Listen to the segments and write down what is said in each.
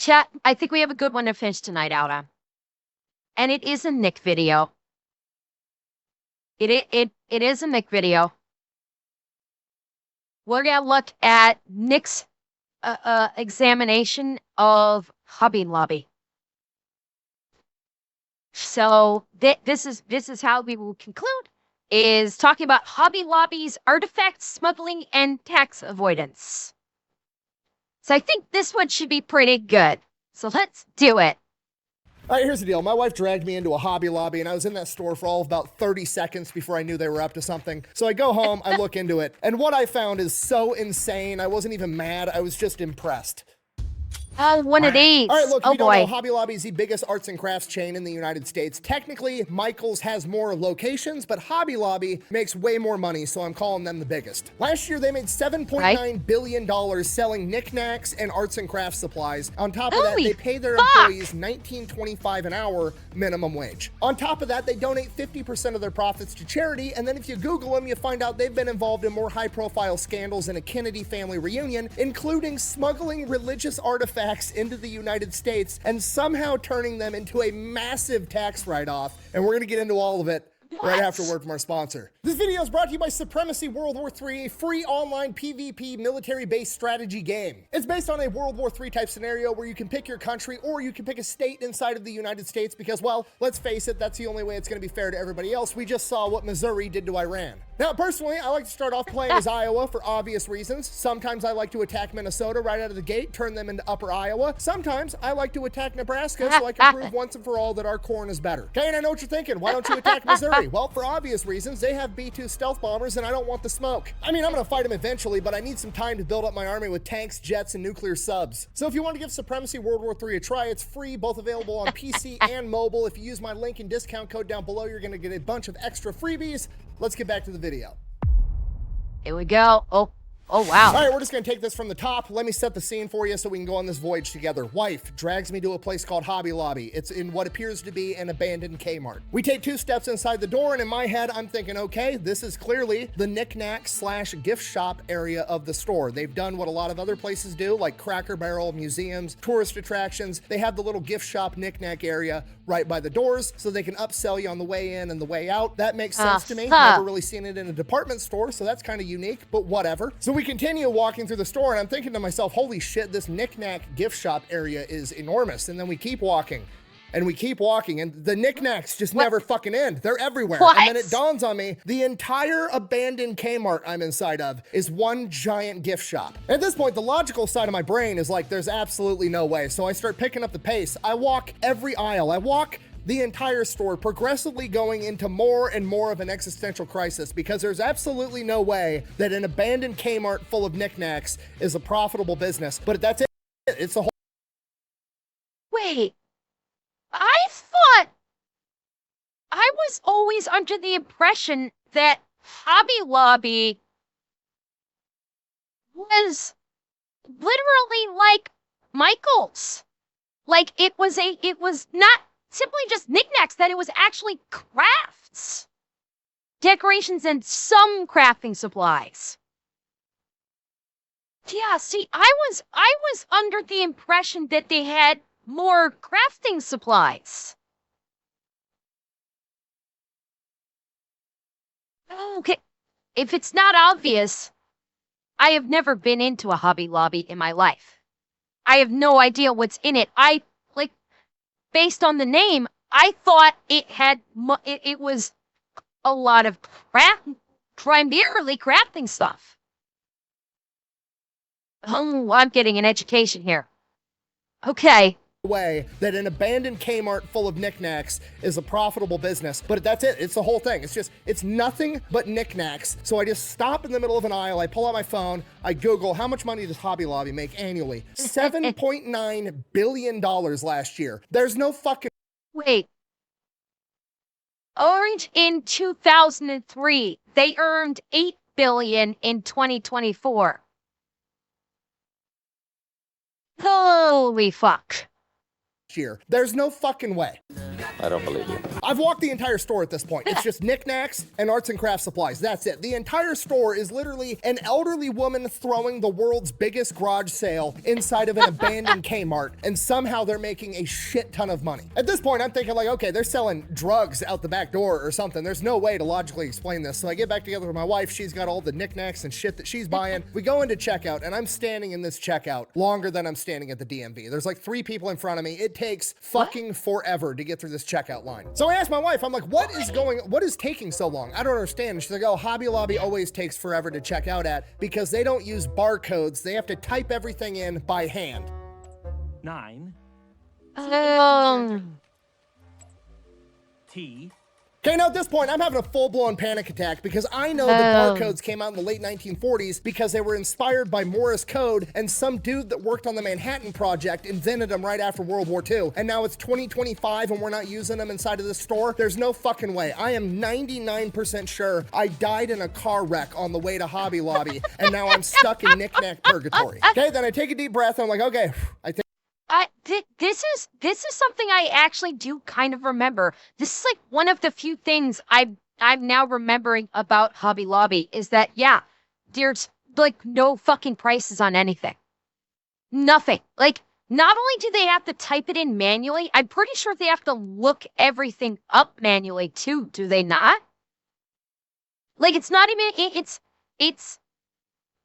chat, I think we have a good one to finish tonight out on. And it is a Nick video. It is a Nick video. We're gonna look at Nick's examination of Hobby Lobby. So this is how we will conclude, is talking about Hobby Lobby's artifacts, smuggling, and tax avoidance. So I think this one should be pretty good. So let's do it. All right, here's the deal. My wife dragged me into a Hobby Lobby, and I was in that store for all of about 30 seconds before I knew they were up to something. So I go home, I look into it, and what I found is so insane. I wasn't even mad. I was just impressed. One of these. All right, look, if oh you don't boy. know, Hobby Lobby is the biggest arts and crafts chain in the United States. Technically, Michael's has more locations, but Hobby Lobby makes way more money, so I'm calling them the biggest. Last year, they made $7.9 billion selling knickknacks and arts and crafts supplies. On top of that, they pay their employees $19.25 an hour minimum wage. On top of that, they donate 50% of their profits to charity, and then if you Google them, you find out they've been involved in more high-profile scandals than a Kennedy family reunion, including smuggling religious artifacts into the United States and somehow turning them into a massive tax write-off. And we're going to get into all of it right after word from our sponsor. This video is brought to you by Supremacy World War III, a free online PvP military-based strategy game. It's based on a World War III type scenario where you can pick your country or you can pick a state inside of the United States because, well, let's face it, that's the only way it's going to be fair to everybody else. We just saw what Missouri did to Iran. Now, personally, I like to start off playing as Iowa for obvious reasons. Sometimes I like to attack Minnesota right out of the gate, turn them into Upper Iowa. Sometimes I like to attack Nebraska so I can prove once and for all that our corn is better. Okay, and I know what you're thinking. Why don't you attack Missouri? Well, for obvious reasons, they have B-2 stealth bombers and I don't want the smoke. I mean, I'm gonna fight them eventually, but I need some time to build up my army with tanks, jets, and nuclear subs. So if you want to give Supremacy World War III a try, it's free, both available on PC and mobile. If you use my link and discount code down below, you're gonna get a bunch of extra freebies. Let's get back to the video. Here we go. Oh wow. All right, we're just gonna take this from the top. Let me set the scene for you so we can go on this voyage together. Wife drags me to a place called Hobby Lobby. It's in what appears to be an abandoned Kmart. We take 2 steps inside the door, and in my head, I'm thinking, okay, this is clearly the knick-knack / gift shop area of the store. They've done what a lot of other places do, like Cracker Barrel, museums, tourist attractions. They have the little gift shop knick-knack area right by the doors so they can upsell you on the way in and the way out. That makes sense to me. Never really seen it in a department store, so that's kind of unique, but whatever. So we continue walking through the store, and I'm thinking to myself, holy shit, this knick-knack gift shop area is enormous. And then we keep walking. And we keep walking, and the knickknacks just never fucking end. They're everywhere. And then it dawns on me, the entire abandoned Kmart I'm inside of is one giant gift shop. At this point, the logical side of my brain is like, there's absolutely no way. So I start picking up the pace. I walk every aisle. I walk the entire store, progressively going into more and more of an existential crisis because there's absolutely no way that an abandoned Kmart full of knickknacks is a profitable business. But that's it. It's a whole... Wait. I was always under the impression that Hobby Lobby was literally like Michael's. Like it was not simply just knickknacks, that it was actually crafts, decorations, and some crafting supplies. Yeah, see, I was under the impression that they had more crafting supplies. Okay, if it's not obvious, I have never been into a Hobby Lobby in my life. I have no idea what's in it. Based on the name, I thought it had, it was a lot of primarily crafting stuff. Oh, I'm getting an education here. Okay. Way that an abandoned Kmart full of knickknacks is a profitable business, but that's it. It's the whole thing. It's nothing but knickknacks. So I just stop in the middle of an aisle. I pull out my phone. I Google how much money does Hobby Lobby make annually? $7.9 billion last year. There's no fucking... Wait. Orange in 2003. They earned $8 billion in 2024. Holy fuck. year. There's no fucking way. I don't believe you. I've walked the entire store at this point. It's just knickknacks and arts and craft supplies. That's it. The entire store is literally an elderly woman throwing the world's biggest garage sale inside of an abandoned Kmart, and somehow they're making a shit ton of money. At this point, I'm thinking like, okay, they're selling drugs out the back door or something. There's no way to logically explain this. So I get back together with my wife. She's got all the knickknacks and shit that she's buying. We go into checkout, and I'm standing in this checkout longer than I'm standing at the DMV. There's like 3 people in front of me. It takes fucking forever to get through this checkout line. So I asked my wife, I'm like, what is taking so long? I don't understand. And she's like, oh, Hobby Lobby always takes forever to check out at because they don't use barcodes. They have to type everything in by hand. 9 T. Okay, now at this point, I'm having a full-blown panic attack because I know that barcodes came out in the late 1940s because they were inspired by Morse code, and some dude that worked on the Manhattan Project invented them right after World War II. And now it's 2025 and we're not using them inside of the store. There's no fucking way. I am 99% sure I died in a car wreck on the way to Hobby Lobby, and now I'm stuck in knick-knack purgatory. Okay, then I take a deep breath and I'm like, okay, I think this is something I actually do kind of remember. This is like one of the few things I'm now remembering about Hobby Lobby is that, yeah, there's like no fucking prices on anything. Nothing. Like, not only do they have to type it in manually, I'm pretty sure they have to look everything up manually too, do they not? Like, it's not even,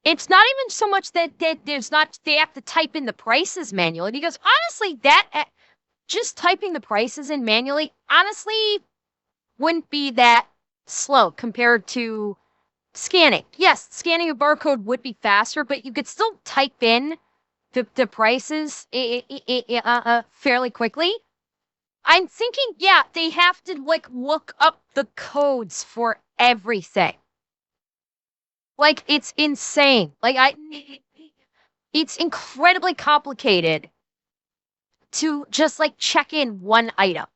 it's not even so much that there's not, they have to type in the prices manually, because honestly, just typing the prices in manually, honestly, wouldn't be that slow compared to scanning. Yes, scanning a barcode would be faster, but you could still type in the prices fairly quickly. I'm thinking, yeah, they have to like look up the codes for everything. Like, it's insane. Like, it's incredibly complicated to just, like, check in one item.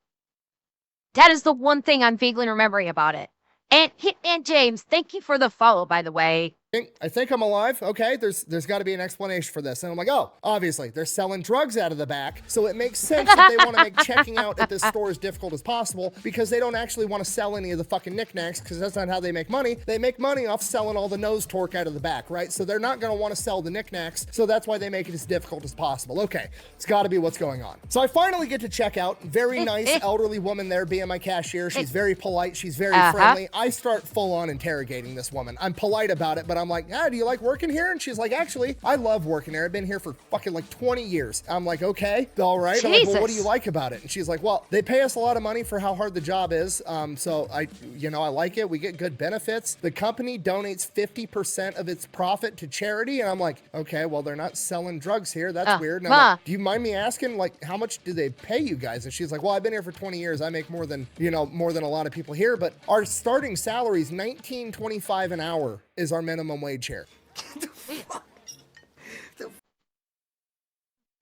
That is the one thing I'm vaguely remembering about it. And Hitman James, thank you for the follow, by the way. I think I'm alive. Okay, there's got to be an explanation for this. And I'm like, oh, obviously, they're selling drugs out of the back. So it makes sense that they want to make checking out at this store as difficult as possible because they don't actually want to sell any of the fucking knickknacks because that's not how they make money. They make money off selling all the nose torque out of the back, right? So they're not going to want to sell the knickknacks. So that's why they make it as difficult as possible. Okay, it's got to be what's going on. So I finally get to check out. Very nice elderly woman there being my cashier. She's very polite. She's very friendly. I start full on interrogating this woman. I'm polite about it, but I'm like, do you like working here? And she's like, actually, I love working here. I've been here for fucking like 20 years. I'm like, okay, all right. I'm like, well, what do you like about it? And she's like, well, they pay us a lot of money for how hard the job is. So I like it. We get good benefits. The company donates 50% of its profit to charity. And I'm like, okay, well, they're not selling drugs here. That's weird. And I'm like, do you mind me asking, like, how much do they pay you guys? And she's like, well, I've been here for 20 years. I make more than a lot of people here, but our starting salary is $19.25 an hour is our minimum wage here.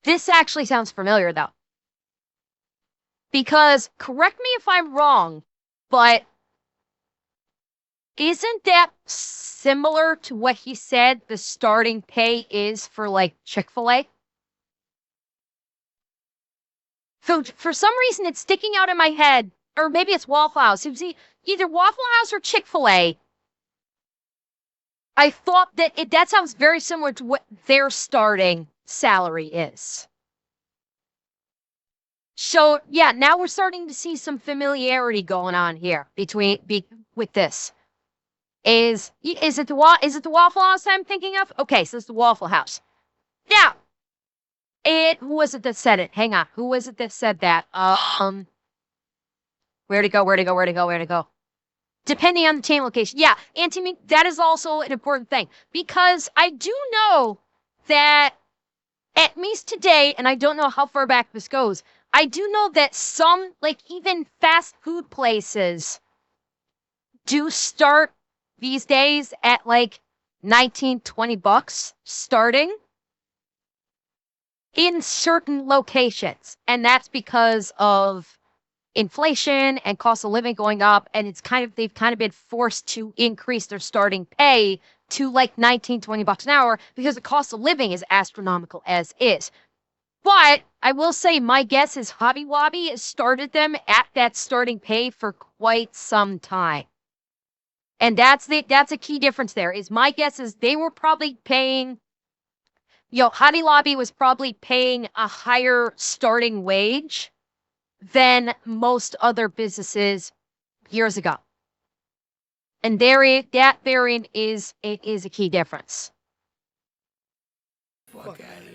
This actually sounds familiar, though. Because, correct me if I'm wrong, but isn't that similar to what he said the starting pay is for, like, Chick-fil-A? So, for some reason, it's sticking out in my head, or maybe it's Waffle House. It was either Waffle House or Chick-fil-A. I thought that sounds very similar to what their starting salary is. So, yeah, now we're starting to see some familiarity going on here with this. Is it the Waffle House I'm thinking of? Okay, so it's the Waffle House. Now, who was it that said it? Hang on, who was it that said that? Where'd it go? Depending on the chain location. Yeah, Anthony, that is also an important thing. Because I do know that, at least today, and I don't know how far back this goes, I do know that some, like, even fast food places do start these days at, like, 19, 20 bucks starting in certain locations. And that's because of inflation and cost of living going up, and they've kind of been forced to increase their starting pay to like 19, 20 bucks an hour because the cost of living is astronomical as is. But I will say my guess is Hobby Lobby has started them at that starting pay for quite some time. And that's a key difference there. Is my guess is they were probably paying, Hobby Lobby was probably paying a higher starting wage than most other businesses years ago. And that therein is a key difference. Fuck out of here.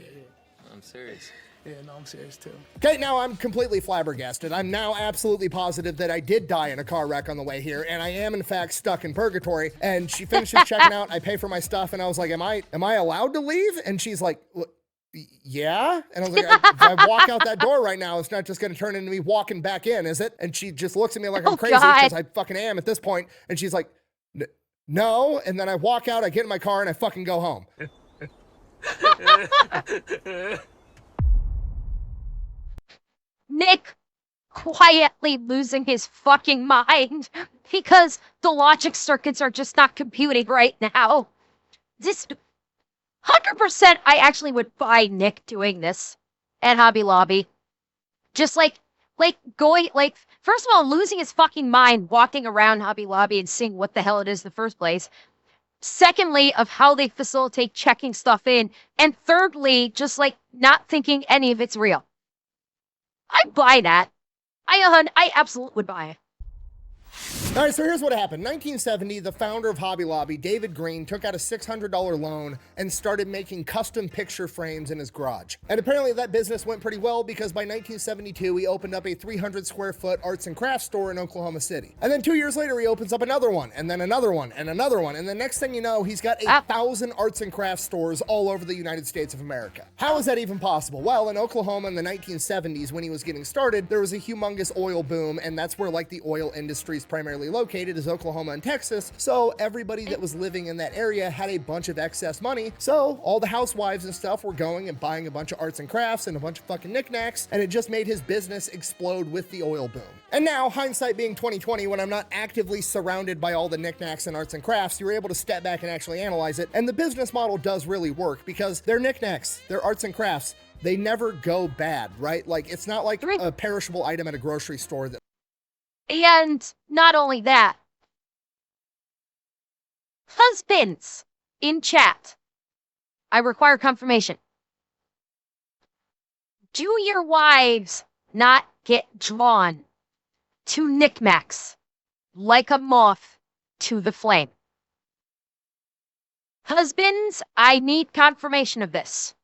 I'm serious. Yeah, no, I'm serious too. Okay, now I'm completely flabbergasted. I'm now absolutely positive that I did die in a car wreck on the way here, and I am in fact stuck in purgatory. And she finishes checking out, I pay for my stuff, and I was like, am I allowed to leave? And she's like, yeah? And I was like, if I walk out that door right now, it's not just gonna turn into me walking back in, is it? And she just looks at me like I'm crazy, because I fucking am at this point. And she's like, no. And then I walk out, I get in my car, and I fucking go home. Nick quietly losing his fucking mind because the logic circuits are just not computing right now. This 100% I actually would buy Nick doing this at Hobby Lobby. Just like going, first of all, losing his fucking mind walking around Hobby Lobby and seeing what the hell it is in the first place. Secondly, of how they facilitate checking stuff in. And thirdly, just not thinking any of it's real. I buy that. I absolutely would buy it. All right, so here's what happened. 1970, the founder of Hobby Lobby, David Green, took out a $600 loan and started making custom picture frames in his garage. And apparently that business went pretty well, because by 1972, he opened up a 300 square foot arts and crafts store in Oklahoma City. And then 2 years later, he opens up another one, and then another one, and another one. And the next thing you know, he's got 1,000 arts and crafts stores all over the United States of America. How is that even possible? Well, in Oklahoma in the 1970s, when he was getting started, there was a humongous oil boom, and that's where the oil industry is primarily located, is Oklahoma and Texas. So everybody that was living in that area had a bunch of excess money. So all the housewives and stuff were going and buying a bunch of arts and crafts and a bunch of fucking knickknacks, and it just made his business explode with the oil boom. And now, hindsight being 2020, when I'm not actively surrounded by all the knickknacks and arts and crafts, you're able to step back and actually analyze it. And the business model does really work, because they're knickknacks, they're arts and crafts. They never go bad, right? It's not like a perishable item at a grocery store that. And not only that, husbands in chat, I require confirmation. Do your wives not get drawn to knickknacks like a moth to the flame? Husbands, I need confirmation of this,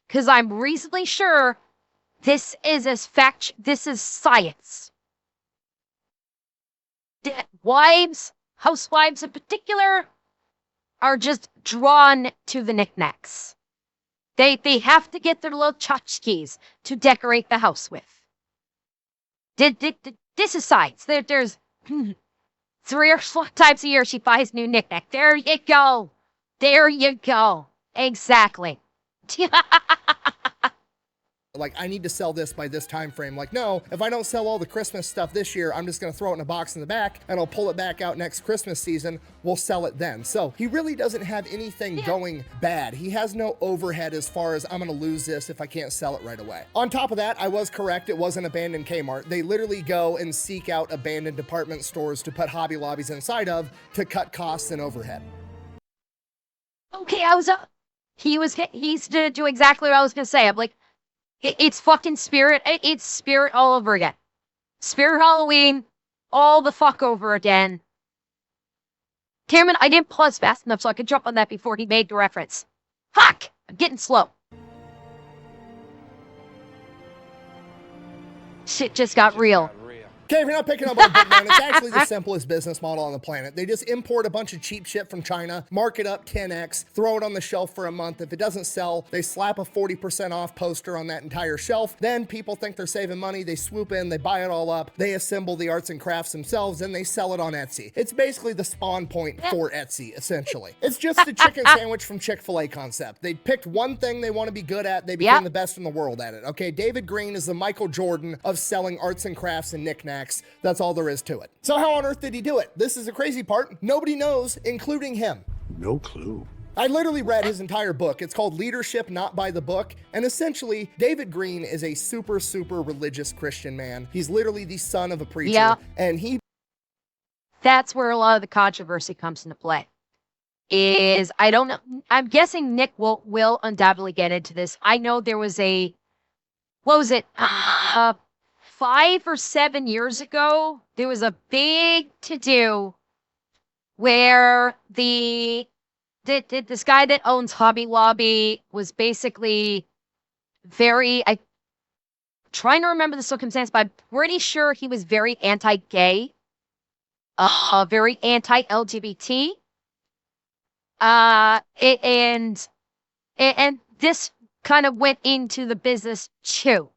because I'm reasonably sure this is science. Wives, housewives in particular, are just drawn to the knickknacks. They have to get their little tchotchkes to decorate the house with. This is science. There's 3 or 4 times a year she buys new knickknack. There you go. There you go. Exactly. I need to sell this by this time frame. No, if I don't sell all the Christmas stuff this year, I'm just gonna throw it in a box in the back, and I'll pull it back out next Christmas season. We'll sell it then. So he really doesn't have anything going bad. He has no overhead as far as I'm gonna lose this if I can't sell it right away. On top of that, I was correct. It was an abandoned Kmart. They literally go and seek out abandoned department stores to put Hobby Lobbies inside of to cut costs and overhead. Okay, he's to do exactly what I was gonna say. I'm like, it's fucking Spirit. It's Spirit all over again. Spirit Halloween, all the fuck over again. Cameron, I didn't pause fast enough so I could jump on that before he made the reference. Fuck! I'm getting slow. Shit just got real. Okay, if you're not picking up on it, man, it's actually the simplest business model on the planet. They just import a bunch of cheap shit from China, mark it up 10x, throw it on the shelf for a month. If it doesn't sell, they slap a 40% off poster on that entire shelf. Then people think they're saving money. They swoop in, they buy it all up, they assemble the arts and crafts themselves, and they sell it on Etsy. It's basically the spawn point for Etsy, essentially. It's just a chicken sandwich from Chick-fil-A concept. They picked one thing they want to be good at. They became the best in the world at it. Okay, David Green is the Michael Jordan of selling arts and crafts and knickknacks. That's all there is to it. So how on earth did he do it? This is the crazy part. Nobody knows, including him. No clue. I literally read his entire book. It's called Leadership Not by the Book. And essentially, David Green is a super, super religious Christian man. He's literally the son of a preacher. Yeah. And That's where a lot of the controversy comes into play. Is, I don't know, I'm guessing Nick will undoubtedly get into this. I know there was what was it, 5 or 7 years ago, there was a big to-do where this guy that owns Hobby Lobby was basically I'm trying to remember the circumstance, but I'm pretty sure he was very anti-gay, very anti-LGBT. And this kind of went into the business too.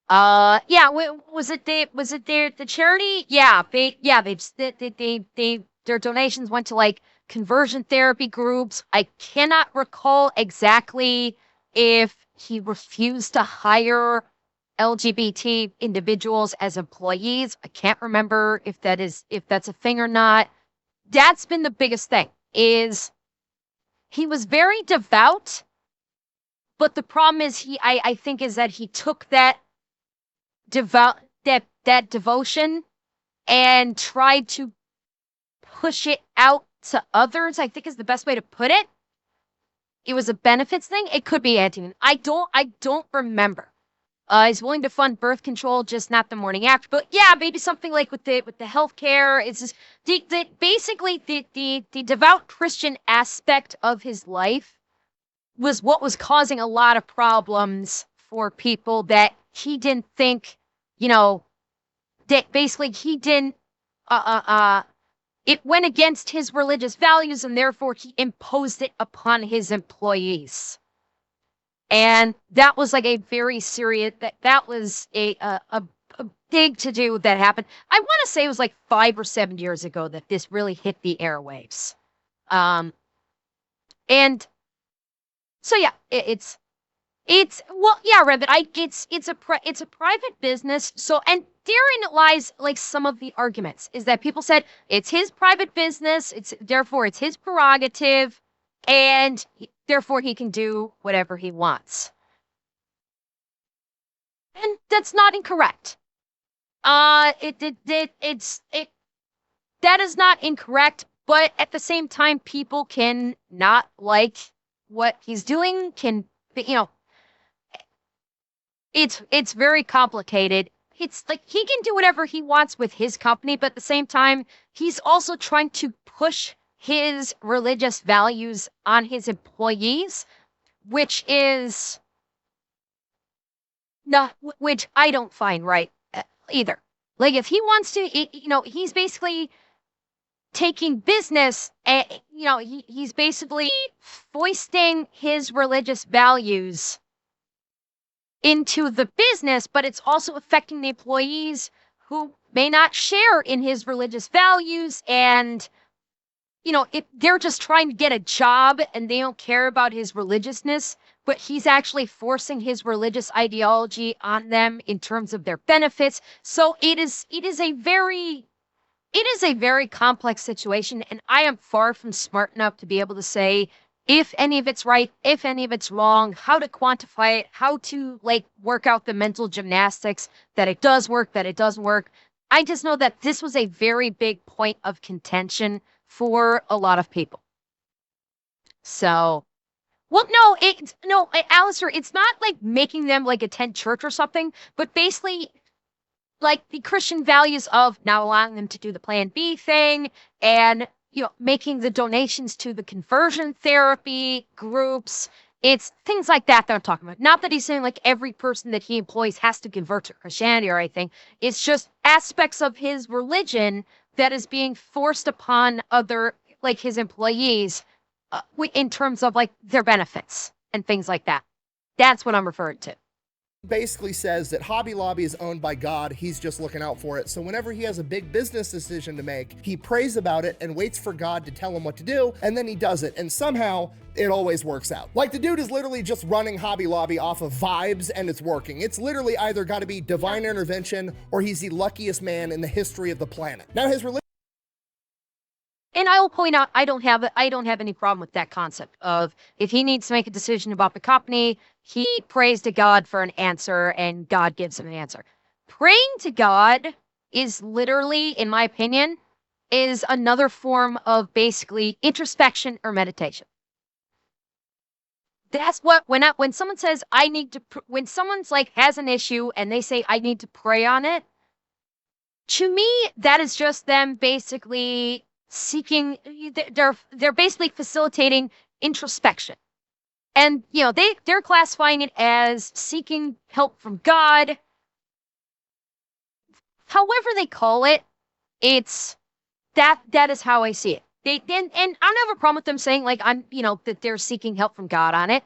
Yeah, was it the charity? Yeah, their donations went to like conversion therapy groups. I cannot recall exactly if he refused to hire LGBT individuals as employees. I can't remember if that's a thing or not. That's been the biggest thing, is he was very devout, but the problem is I think is that he took that devotion and tried to push it out to others, I think is the best way to put it. It was a benefits thing. It could be anti. I don't remember. He's willing to fund birth control, just not the morning after. But yeah, maybe something like with the healthcare. It's just basically the devout Christian aspect of his life was what was causing a lot of problems for people that he didn't think, that basically he didn't it went against his religious values, and therefore he imposed it upon his employees. And that was like a very serious, that was a big to-do that happened. I want to say it was like 5 or 7 years ago that this really hit the airwaves. And so yeah, it's well, yeah, Revit, it's a private business. So, and therein lies like some of the arguments, is that people said it's his private business, therefore it's his prerogative, and therefore he can do whatever he wants. And that's not incorrect. That is not incorrect, but at the same time, people can not like what he's doing, it's very complicated. It's like he can do whatever he wants with his company, but at the same time, he's also trying to push his religious values on his employees, which I don't find right either. Like, if he wants to, he's basically taking business, he's basically foisting his religious values into the business, but it's also affecting the employees who may not share in his religious values. And, if they're just trying to get a job and they don't care about his religiousness, but he's actually forcing his religious ideology on them in terms of their benefits. So it is a very complex situation, and I am far from smart enough to be able to say if any of it's right, if any of it's wrong, how to quantify it, how to work out the mental gymnastics, that it does work, that it doesn't work. I just know that this was a very big point of contention for a lot of people. So, well, no, Alistair, it's not like making them attend church or something, but basically the Christian values of not allowing them to do the Plan B thing, and making the donations to the conversion therapy groups. It's things like that I'm talking about. Not that he's saying every person that he employs has to convert to Christianity or anything. It's just aspects of his religion that is being forced upon other his employees in terms of their benefits and things like that. That's what I'm referring to. Basically says that Hobby Lobby is owned by God. He's just looking out for it. So whenever he has a big business decision to make, he prays about it and waits for God to tell him what to do, and then he does it. And somehow it always works out. The dude is literally just running Hobby Lobby off of vibes, and it's working. It's literally either got to be divine intervention or he's the luckiest man in the history of the planet. Now his religion. and I will point out, I don't have any problem with that concept of if he needs to make a decision about the company, he prays to God for an answer and God gives him an answer. Praying to God is literally, in my opinion, is another form of basically introspection or meditation. That's what when someone says I need to when someone's like has an issue and they say I need to pray on it, to me that is just them basically seeking they're basically facilitating introspection. And they're classifying it as seeking help from God. However they call it, it's that is how I see it. And I don't have a problem with them saying like that they're seeking help from God on it,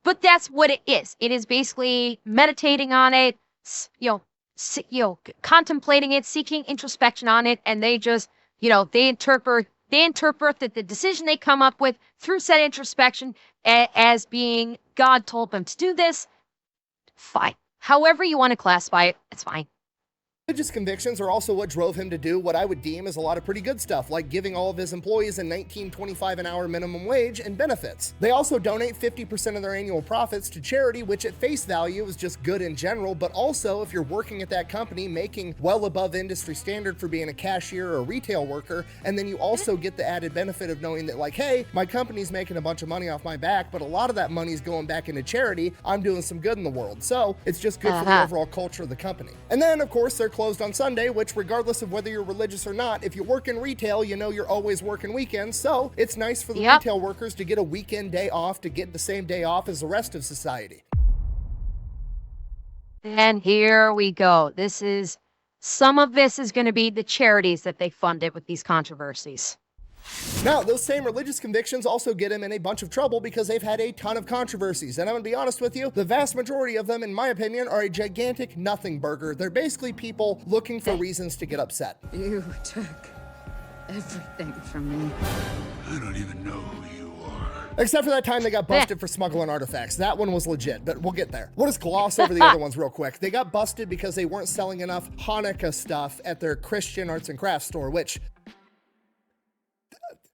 but that's what it is. It is basically meditating on it, contemplating it, seeking introspection on it, and they just they interpret that the decision they come up with through said introspection as being God told them to do this. Fine. However you want to classify it, it's fine. Religious convictions are also what drove him to do what I would deem as a lot of pretty good stuff, like giving all of his employees a $19.25 an hour minimum wage and benefits. They also donate 50% of their annual profits to charity, which at face value is just good in general, but also if you're working at that company making well above industry standard for being a cashier or a retail worker, and then you also get the added benefit of knowing that like, hey, my company's making a bunch of money off my back, but a lot of that money's going back into charity, I'm doing some good in the world. So it's just good for the overall culture of the company. And then of course they're closed on Sunday, which regardless of whether you're religious or not, if you work in retail, you're always working weekends. So it's nice for the retail workers to get a weekend day off, to get the same day off as the rest of society. And here we go. Some of this is going to be the charities that they funded with these controversies. Now, those same religious convictions also get him in a bunch of trouble because they've had a ton of controversies. And I'm going to be honest with you, the vast majority of them, in my opinion, are a gigantic nothing burger. They're basically people looking for reasons to get upset. You took everything from me. I don't even know who you are. Except for that time they got busted for smuggling artifacts. That one was legit, but we'll get there. We'll just gloss over the other ones real quick. They got busted because they weren't selling enough Hanukkah stuff at their Christian arts and crafts store, which...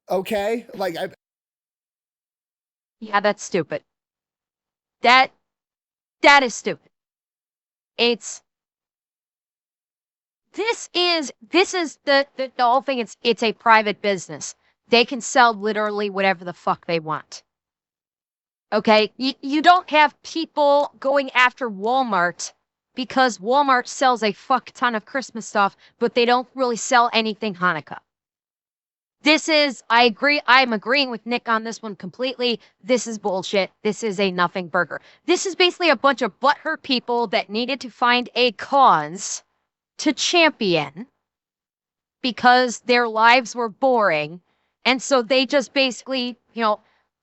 okay, yeah, that's stupid. That is stupid. This is the whole thing. It's a private business. They can sell literally whatever the fuck they want. Okay, you don't have people going after Walmart because Walmart sells a fuck ton of Christmas stuff, but they don't really sell anything Hanukkah. I agree. I'm agreeing with Nick on this one completely. This is bullshit. This is a nothing burger. This is basically a bunch of butthurt people that needed to find a cause to champion because their lives were boring. And so they just basically,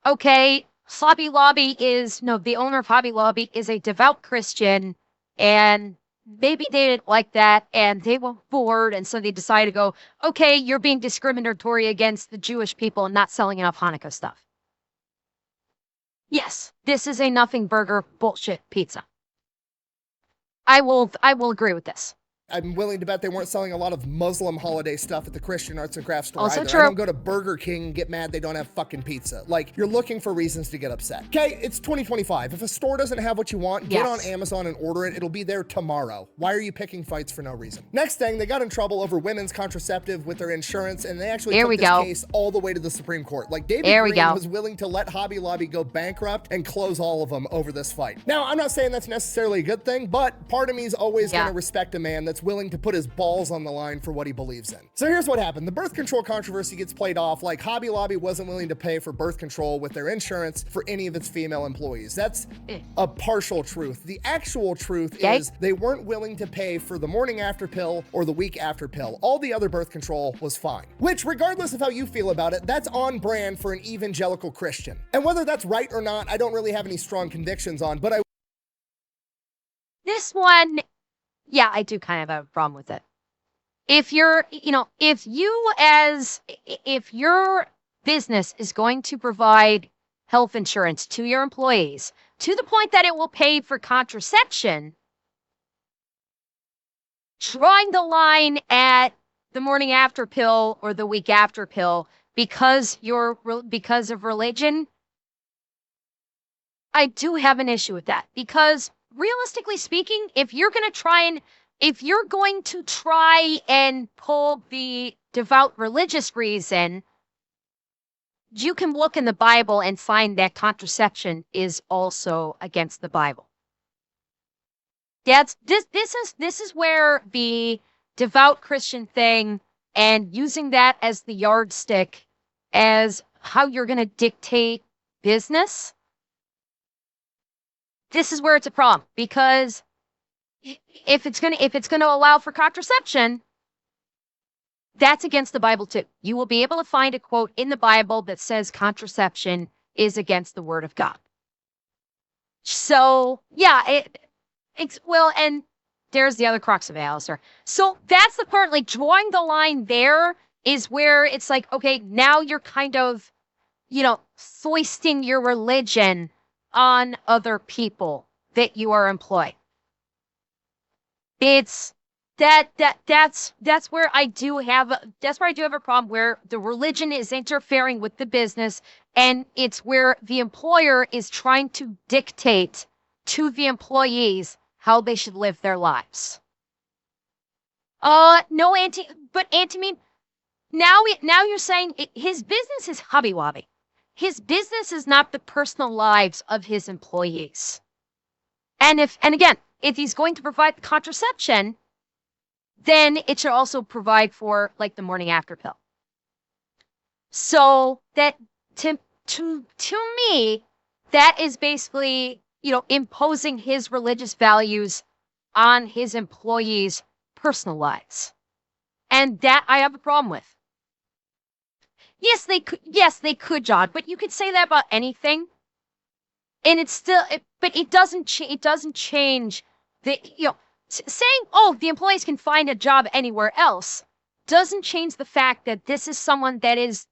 okay, the owner of Hobby Lobby is a devout Christian, and maybe they didn't like that and they were bored, and so they decided to go, okay, you're being discriminatory against the Jewish people and not selling enough Hanukkah stuff. Yes, this is a nothing burger bullshit pizza. I will agree with this. I'm willing to bet they weren't selling a lot of Muslim holiday stuff at the Christian arts and crafts store Also either. true. I don't go to Burger King and get mad they don't have fucking pizza. Like, you're looking for reasons to get upset. Okay, it's 2025. If a store doesn't have what you want, get on Amazon and order it. It'll be there tomorrow. Why are you picking fights for no reason? Next thing, they got in trouble over women's contraceptive with their insurance, and they actually took this case all the way to the Supreme Court. Like, David Green was willing to let Hobby Lobby go bankrupt and close all of them over this fight. Now, I'm not saying that's necessarily a good thing, but part of me is always going to respect a man that's willing to put his balls on the line for what he believes in. So here's what happened. The birth control controversy gets played off like Hobby Lobby wasn't willing to pay for birth control with their insurance for any of its female employees. That's a partial truth. The actual truth is they weren't willing to pay for the morning after pill or the week after pill. All the other birth control was fine. Which, regardless of how you feel about it, that's on brand for an evangelical Christian. And whether that's right or not, I don't really have any strong convictions on, but this one, yeah, I do kind of have a problem with it. If your business is going to provide health insurance to your employees to the point that it will pay for contraception, drawing the line at the morning after pill or the week after pill because because of religion, I do have an issue with that. Because realistically speaking, if you're going to try and pull the devout religious reason, you can look in the Bible and find that contraception is also against the Bible. This is where the devout Christian thing and using that as the yardstick as how you're going to dictate business. This is where it's a problem, because if it's going to allow for contraception, that's against the Bible too. You will be able to find a quote in the Bible that says contraception is against the word of God. So, yeah, and there's the other crux of it, Alistair. So that's the part, like, drawing the line there is where it's like, okay, now you're kind of, foisting your religion on other people that you are employing. It's that's where I do have a problem, where the religion is interfering with the business, and it's where the employer is trying to dictate to the employees how they should live their lives. No, Auntie, now you're saying his business is Hobby Lobby. His business is not the personal lives of his employees. And again, if he's going to provide the contraception, then it should also provide for, like, the morning after pill. So that to me, that is basically, imposing his religious values on his employees' personal lives. And that I have a problem with. Yes, they could, John, but you could say that about anything. And it's still, but it doesn't change the, saying, oh, the employees can find a job anywhere else doesn't change the fact that this is someone that is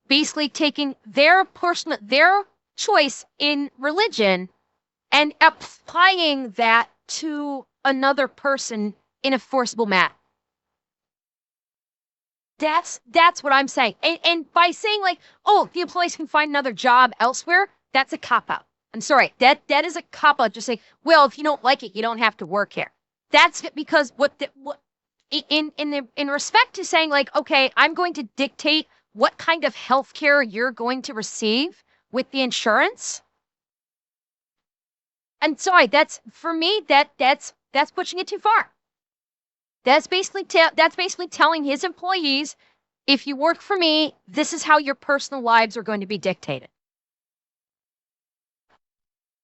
basically taking their choice in religion and applying that to another person in a forcible manner. That's what I'm saying. And by saying, like, oh, the employees can find another job elsewhere, that's a cop-out. I'm sorry, that is a cop-out. Just saying, well, if you don't like it, you don't have to work here. That's because in respect to saying, like, okay, I'm going to dictate what kind of health care you're going to receive with the insurance. I'm sorry, that's pushing it too far. That's basically telling his employees, if you work for me, this is how your personal lives are going to be dictated.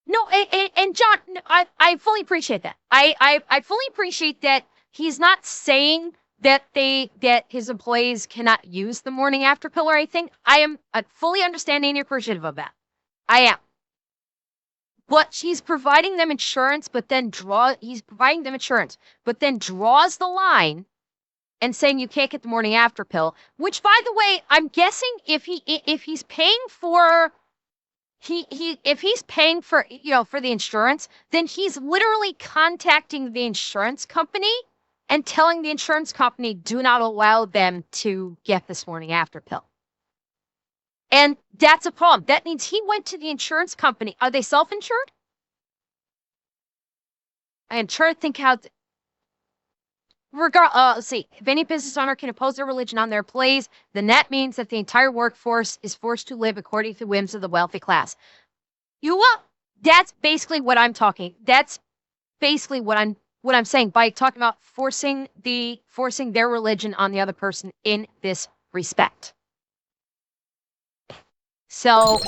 No, and John, I fully appreciate that. I fully appreciate that he's not saying that his employees cannot use the morning after pill or anything. I am fully understanding and appreciative of that. I am. But he's providing them insurance, but then draws the line and saying you can't get the morning after pill, which, by the way, I'm guessing if he's paying for for the insurance, then he's literally contacting the insurance company and telling the insurance company, do not allow them to get this morning after pill. And that's a problem. That means he went to the insurance company. Are they self-insured? I'm trying to think how. Let's see. If any business owner can impose their religion on their employees, then that means that the entire workforce is forced to live according to the whims of the wealthy class. That's basically what I'm talking. That's basically what I'm saying by talking about forcing their religion on the other person in this respect. So,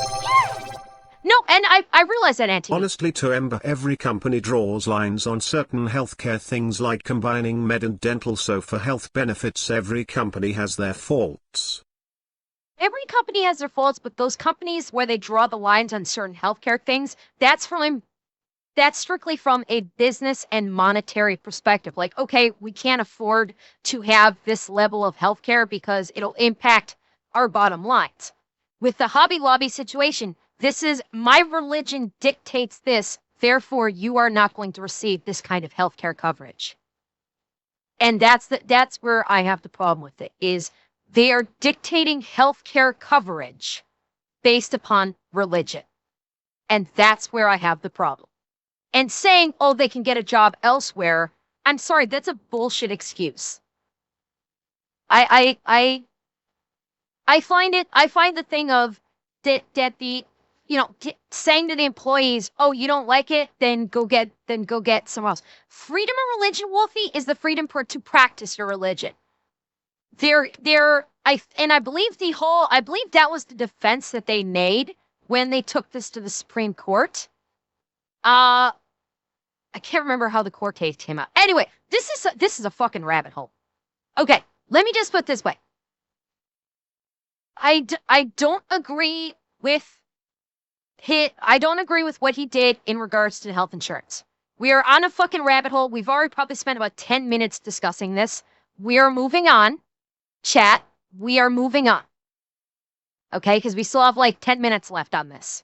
no, and I realize that, Auntie. Honestly, to Ember, every company draws lines on certain healthcare things like combining med and dental, so for health benefits every company has their faults. Every company has their faults, but those companies where they draw the lines on certain healthcare things, that's strictly from a business and monetary perspective. Like, okay, we can't afford to have this level of healthcare because it'll impact our bottom lines. With the Hobby Lobby situation, this is my religion dictates this, therefore you are not going to receive this kind of healthcare coverage. And that's where I have the problem with it, is They are dictating healthcare coverage based upon religion. And that's where I have the problem. And saying, oh, they can get a job elsewhere, I'm sorry, that's a bullshit excuse. I find the thing of that the saying to the employees, oh, you don't like it, then go get somewhere else. Freedom of religion, Wolfie, is the freedom to practice your religion. I believe that was the defense that they made when they took this to the Supreme Court. I can't remember how the court case came out. Anyway, this is a fucking rabbit hole. Okay, let me just put it this way. I don't agree with what he did in regards to health insurance. We are on a fucking rabbit hole. We've already probably spent about 10 minutes discussing this. We are moving on. Chat, we are moving on. Okay, because we still have like 10 minutes left on this.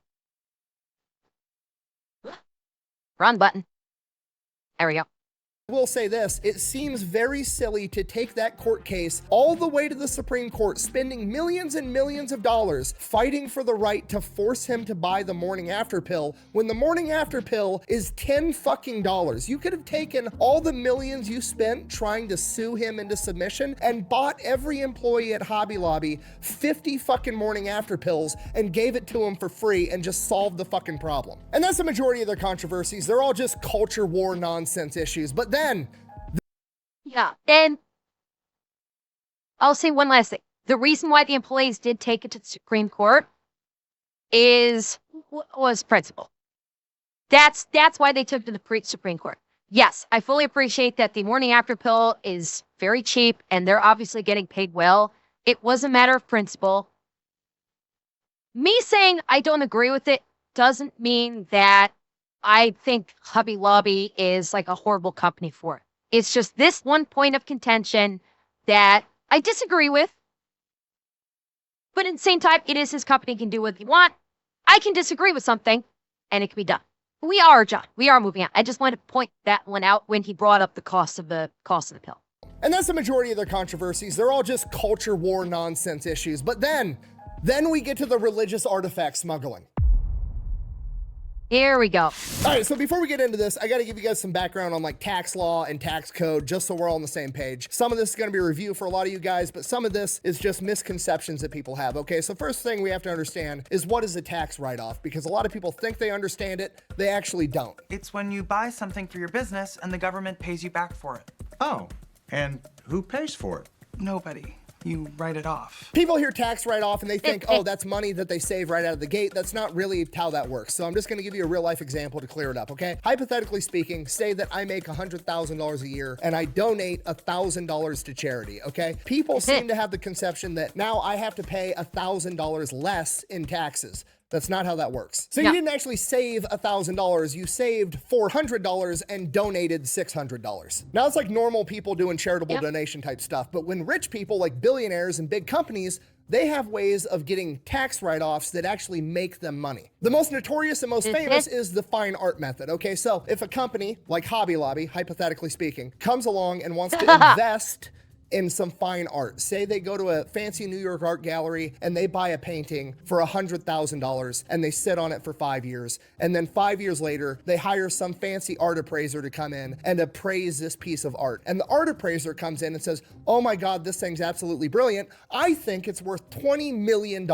Run button. There we go. I will say this, it seems very silly to take that court case all the way to the Supreme Court, spending millions and millions of dollars fighting for the right to force him to buy the morning after pill when the morning after pill is $10 fucking. You could have taken all the millions you spent trying to sue him into submission and bought every employee at Hobby Lobby 50 fucking morning after pills and gave it to him for free and just solved the fucking problem. And that's the majority of their controversies. They're all just culture war nonsense issues. But then, yeah, and I'll say one last thing. The reason why the employees did take it to the Supreme Court was principle. That's why they took it to the Supreme Court. Yes, I fully appreciate that the morning after pill is very cheap and they're obviously getting paid well. It was a matter of principle. Me saying I don't agree with it doesn't mean that I think Hobby Lobby is like a horrible company for it. It's just this one point of contention that I disagree with. But at the same time, it is his company, he can do what he want. I can disagree with something and it can be done. We are, John. We are moving on. I just wanted to point that one out when he brought up the cost of the pill. And that's the majority of their controversies. They're all just culture war nonsense issues. But then we get to the religious artifact smuggling. Here we go. All right, so before we get into this, I got to give you guys some background on like tax law and tax code, just so we're all on the same page. Some of this is going to be a review for a lot of you guys, but some of this is just misconceptions that people have. Okay, so first thing we have to understand is what is a tax write-off, because a lot of people think they understand it, they actually don't. It's when you buy something for your business and the government pays you back for it. Oh, and who pays for it? Nobody. You write it off. People hear tax write-off and they think, oh, that's money that they save right out of the gate. That's not really how that works. So I'm just going to give you a real life example to clear it up, okay? Hypothetically speaking, say that I make $100,000 a year and I donate $1,000 to charity, okay? People seem to have the conception that now I have to pay $1,000 less in taxes. That's not how that works. So you didn't actually save $1,000, you saved $400 and donated $600. Now it's like normal people doing charitable donation type stuff, but when rich people like billionaires and big companies, they have ways of getting tax write-offs that actually make them money. The most notorious and most famous is the fine art method, okay? So if a company like Hobby Lobby, hypothetically speaking, comes along and wants to invest in some fine art. Say they go to a fancy New York art gallery and they buy a painting for $100,000 and they sit on it for 5 years. And then 5 years later, they hire some fancy art appraiser to come in and appraise this piece of art. And the art appraiser comes in and says, oh my God, this thing's absolutely brilliant. I think it's worth $20 million.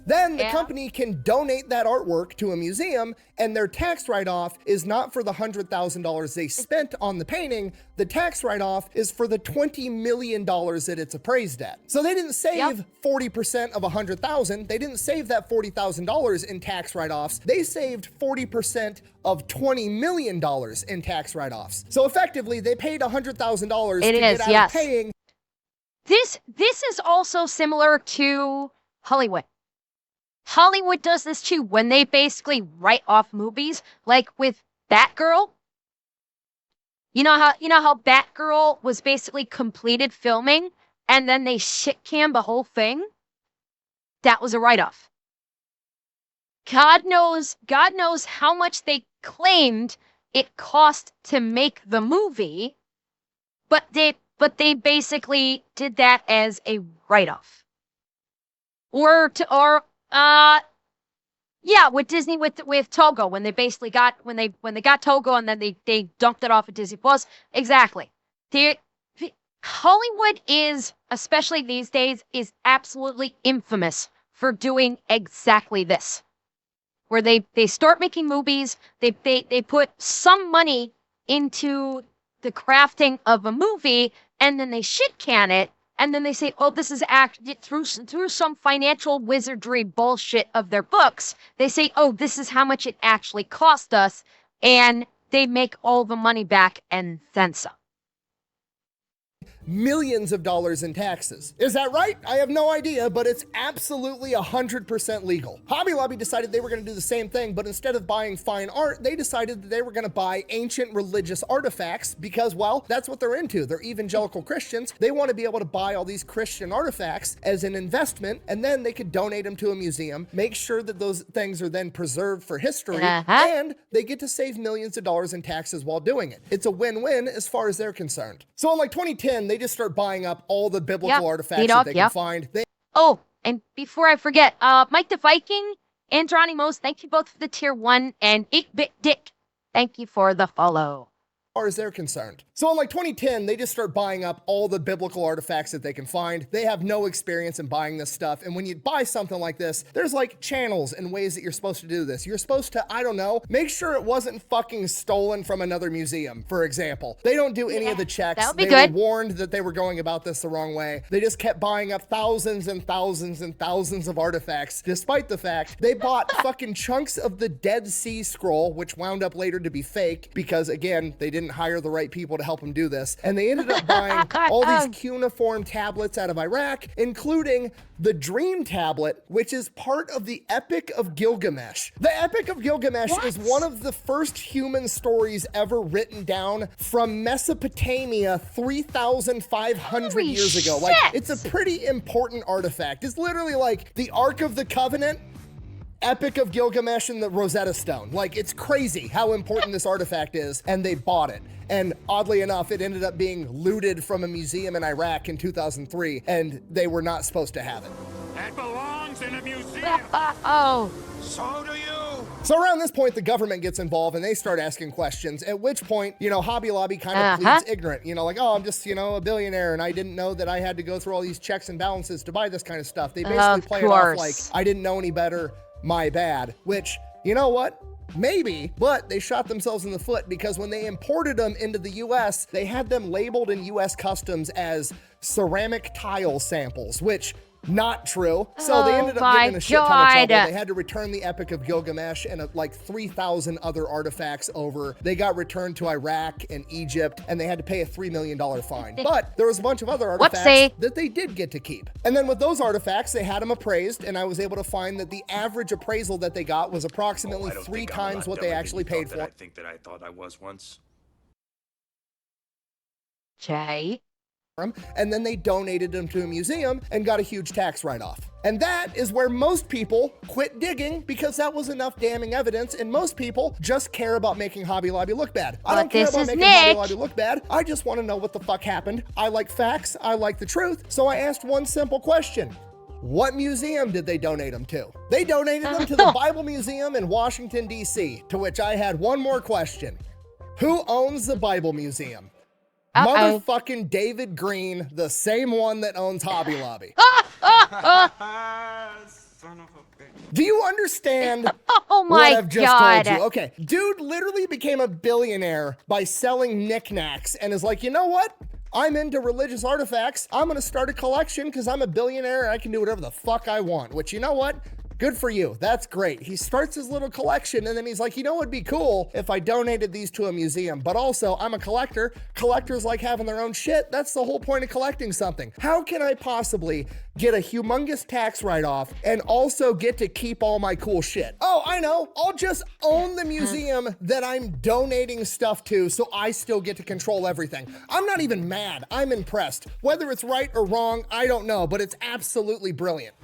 Then the company can donate that artwork to a museum and their tax write-off is not for the $100,000 they spent on the painting. The tax write-off is for the $20 million that it's appraised at. So they didn't save 40% of $100,000. They didn't save that $40,000 in tax write-offs. They saved 40% of $20 million in tax write-offs. So effectively, they paid $100,000 to get out of paying. This is also similar to Hollywood. Hollywood does this too when they basically write off movies, like with Batgirl. You know how Batgirl was basically completed filming and then they shit cam the whole thing? That was a write-off. God knows how much they claimed it cost to make the movie, but but they basically did that as a write-off. Yeah, with Disney with Togo when they basically got when they got Togo and then they dumped it off at Disney Plus. Exactly. Hollywood is, especially these days, is absolutely infamous for doing exactly this. Where they start making movies, they put some money into the crafting of a movie, and then they shit can it, and then they say, oh, this is through some financial wizardry bullshit of their books. They say, oh, this is how much it actually cost us, and they make all the money back and then some. Millions of dollars in taxes. Is that right? I have no idea, but it's absolutely 100% legal. Hobby Lobby decided they were going to do the same thing, but instead of buying fine art, they decided that they were going to buy ancient religious artifacts because, well, that's what they're into. They're evangelical Christians. They want to be able to buy all these Christian artifacts as an investment, and then they could donate them to a museum, make sure that those things are then preserved for history, and they get to save millions of dollars in taxes while doing it. It's a win-win as far as they're concerned. So in like 2010, they just start buying up all the biblical artifacts that they can find. Oh, and before I forget, Mike the Viking and Geronimo's, thank you both for the tier 1, and 8-Bit Dick, thank you for the follow. Far as they're concerned. So in like 2010, they just start buying up all the biblical artifacts that they can find. They have no experience in buying this stuff. And when you buy something like this, there's like channels and ways that you're supposed to do this. You're supposed to, I don't know, make sure it wasn't fucking stolen from another museum, for example. They don't do any of the checks. That would be they good. were warned that they were going about this the wrong way. They just kept buying up thousands and thousands and thousands of artifacts, despite the fact they bought fucking chunks of the Dead Sea Scroll, which wound up later to be fake because, again, they didn't hire the right people to help them do this. And they ended up buying all these cuneiform tablets out of Iraq, including the Dream Tablet, which is part of the Epic of Gilgamesh. The Epic of Gilgamesh is one of the first human stories ever written down from Mesopotamia 3,500 years ago. Like, it's a pretty important artifact. It's literally like the Ark of the Covenant, Epic of Gilgamesh, and the Rosetta Stone. Like, it's crazy how important this artifact is, and they bought it. And oddly enough, it ended up being looted from a museum in Iraq in 2003, and they were not supposed to have it. That belongs in a museum. Oh. So do you. So around this point, the government gets involved and they start asking questions, at which point, you know, Hobby Lobby kind of pleads ignorant, you know, like, oh, I'm just, you know, a billionaire and I didn't know that I had to go through all these checks and balances to buy this kind of stuff. They basically play it off like, I didn't know any better, my bad, which, you know what? Maybe, but they shot themselves in the foot because when they imported them into the US, they had them labeled in US customs as ceramic tile samples, which not true. So they ended up getting in a shit ton of trouble. They had to return the Epic of Gilgamesh and like 3,000 other artifacts over. They got returned to Iraq and Egypt, and they had to pay a $3 million fine. But there was a bunch of other artifacts that they did get to keep. And then with those artifacts, they had them appraised, and I was able to find that the average appraisal that they got was approximately 3 times what they actually paid for. I think that I thought I was once. Jay. And then they donated them to a museum and got a huge tax write-off. And that is where most people quit digging because that was enough damning evidence, and most people just care about making Hobby Lobby look bad. I don't care about making Hobby Lobby look bad. I just want to know what the fuck happened. I like facts. I like the truth. So I asked one simple question. What museum did they donate them to? They donated them to the Bible Museum in Washington, D.C., to which I had one more question. Who owns the Bible Museum? Motherfucking David Green, the same one that owns Hobby Lobby. Son of a bitch. Do you understand Oh what my I've just God. told you? Okay, dude literally became a billionaire by selling knickknacks and is like, you know what? I'm into religious artifacts. I'm gonna start a collection because I'm a billionaire and I can do whatever the fuck I want, which, you know what? Good for you. That's great. He starts his little collection and then he's like, you know, it'd be cool if I donated these to a museum, but also I'm a collector. Collectors like having their own shit. That's the whole point of collecting something. How can I possibly get a humongous tax write-off and also get to keep all my cool shit? Oh, I know. I'll just own the museum that I'm donating stuff to so I still get to control everything. I'm not even mad. I'm impressed. Whether it's right or wrong, I don't know, but it's absolutely brilliant.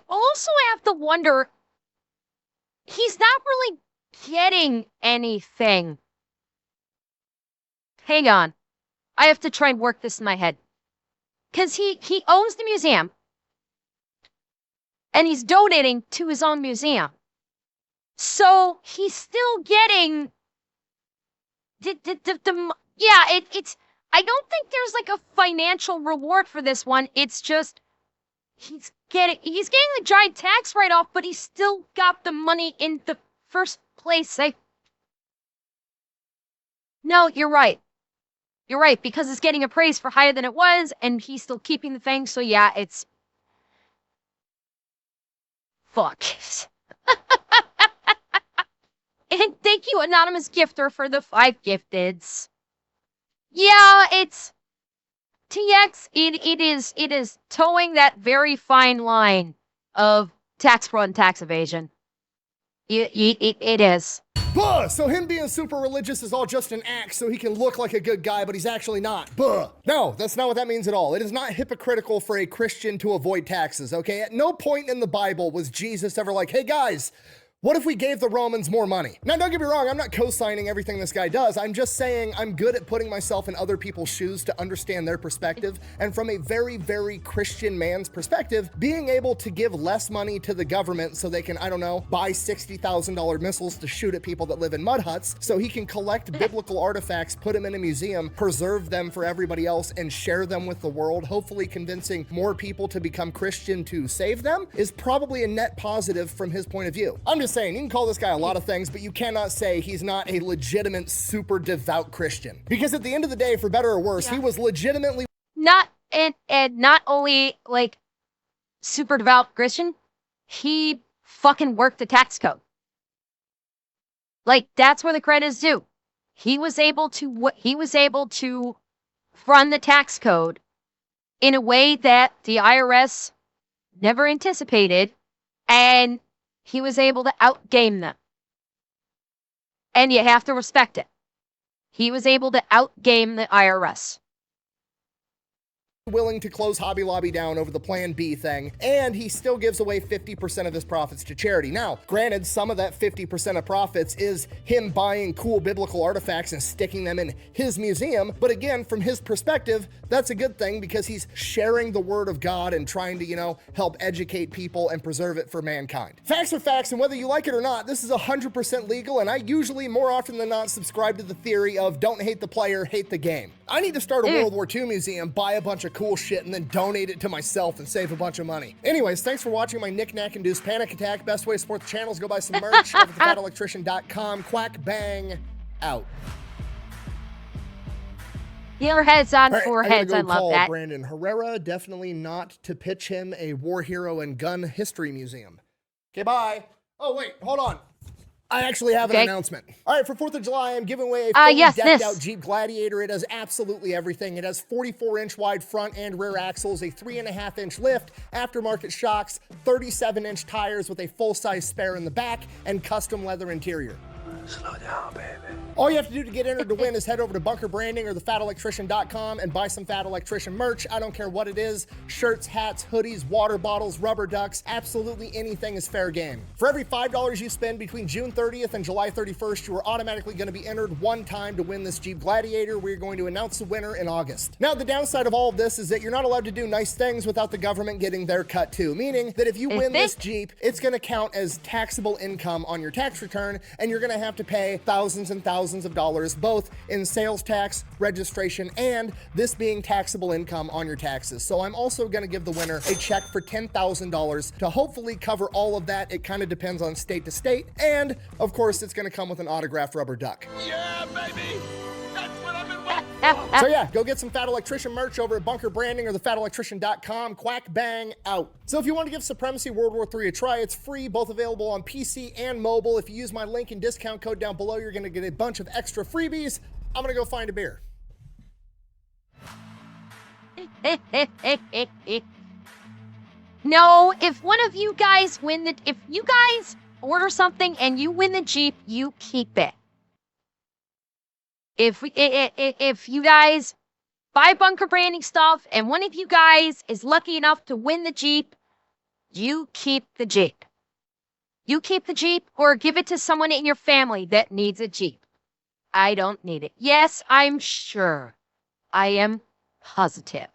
Also have to wonder, he's not really getting anything. Hang on. I have to try and work this in my head. Because he owns the museum. And he's donating to his own museum. So he's still getting it's I don't think there's like a financial reward for this one. It's just he's getting the giant tax write-off, but he's still got the money in the first place. No, you're right. You're right, because it's getting appraised for higher than it was, and he's still keeping the thing, so yeah, it's fuck. And thank you, anonymous gifter, for the 5 gifteds. Yeah, it's TX. It is towing that very fine line of tax fraud and tax evasion. It is. Buh! So him being super religious is all just an act so he can look like a good guy, but he's actually not. Buh! No, that's not what that means at all. It is not hypocritical for a Christian to avoid taxes, okay? At no point in the Bible was Jesus ever like, hey guys, what if we gave the Romans more money? Now, don't get me wrong, I'm not co-signing everything this guy does. I'm just saying I'm good at putting myself in other people's shoes to understand their perspective. And from a very, very Christian man's perspective, being able to give less money to the government so they can, I don't know, buy $60,000 missiles to shoot at people that live in mud huts so he can collect biblical artifacts, put them in a museum, preserve them for everybody else, and share them with the world, hopefully convincing more people to become Christian to save them, is probably a net positive from his point of view. I'm just saying, you can call this guy a lot of things, but you cannot say he's not a legitimate, super devout Christian. Because at the end of the day, for better or worse, he was legitimately not only like super devout Christian, he fucking worked the tax code. Like, that's where the credit is due. He was able to run the tax code in a way that the IRS never anticipated, and he was able to outgame them. And you have to respect it. He was able to outgame the IRS. willing to close Hobby Lobby down over the Plan B thing, and he still gives away 50% of his profits to charity. Now, granted, some of that 50% of profits is him buying cool biblical artifacts and sticking them in his museum, but again, from his perspective, that's a good thing because he's sharing the word of God and trying to, help educate people and preserve it for mankind. Facts are facts, and whether you like it or not, this is 100% legal, and I usually, more often than not, subscribe to the theory of don't hate the player, hate the game. I need to start a World War II museum, buy a bunch of cool shit, and then donate it to myself and save a bunch of money. Anyways, thanks for watching my knick-knack-induced panic attack. Best way to support the channel is go buy some merch over at thefatelectrician.com. Quack bang out. Your heads on All right, foreheads. I love call that. Brandon Herrera. Definitely not to pitch him a war hero and gun history museum. Okay, bye. Oh, wait, hold on. I actually have an announcement. All right, for 4th of July, I'm giving away a fully decked out Jeep Gladiator. It has absolutely everything. It has 44-inch wide front and rear axles, a 3.5-inch lift, aftermarket shocks, 37-inch tires with a full-size spare in the back, and custom leather interior. Slow down, baby. All you have to do to get entered to win is head over to Bunker Branding or thefatelectrician.com and buy some Fat Electrician merch. I don't care what it is. Shirts, hats, hoodies, water bottles, rubber ducks, absolutely anything is fair game. For every $5 you spend between June 30th and July 31st, you are automatically going to be entered one time to win this Jeep Gladiator. We're going to announce the winner in August. Now, the downside of all of this is that you're not allowed to do nice things without the government getting their cut too, meaning that if you win this Jeep, it's going to count as taxable income on your tax return, and you're going to have to pay thousands and thousands of dollars, both in sales tax, registration, and this being taxable income on your taxes. So I'm also going to give the winner a check for $10,000 to hopefully cover all of that. It kind of depends on state to state. And of course, it's going to come with an autographed rubber duck. Yeah, baby! That's what I've been waiting for! So yeah, go get some Fat Electrician merch over at Bunker Branding or thefatelectrician.com. Quack bang out. So if you want to give Supremacy World War III a try, it's free, both available on PC and mobile. If you use my link and discount code down below, you're going to get a bunch of extra freebies. I'm going to go find a beer. No, if one of you guys if you guys order something and you win the Jeep, you keep it. If you guys buy Bunker Branding stuff and one of you guys is lucky enough to win the Jeep, you keep the Jeep. You keep the Jeep or give it to someone in your family that needs a Jeep. I don't need it. Yes, I'm sure I am positive.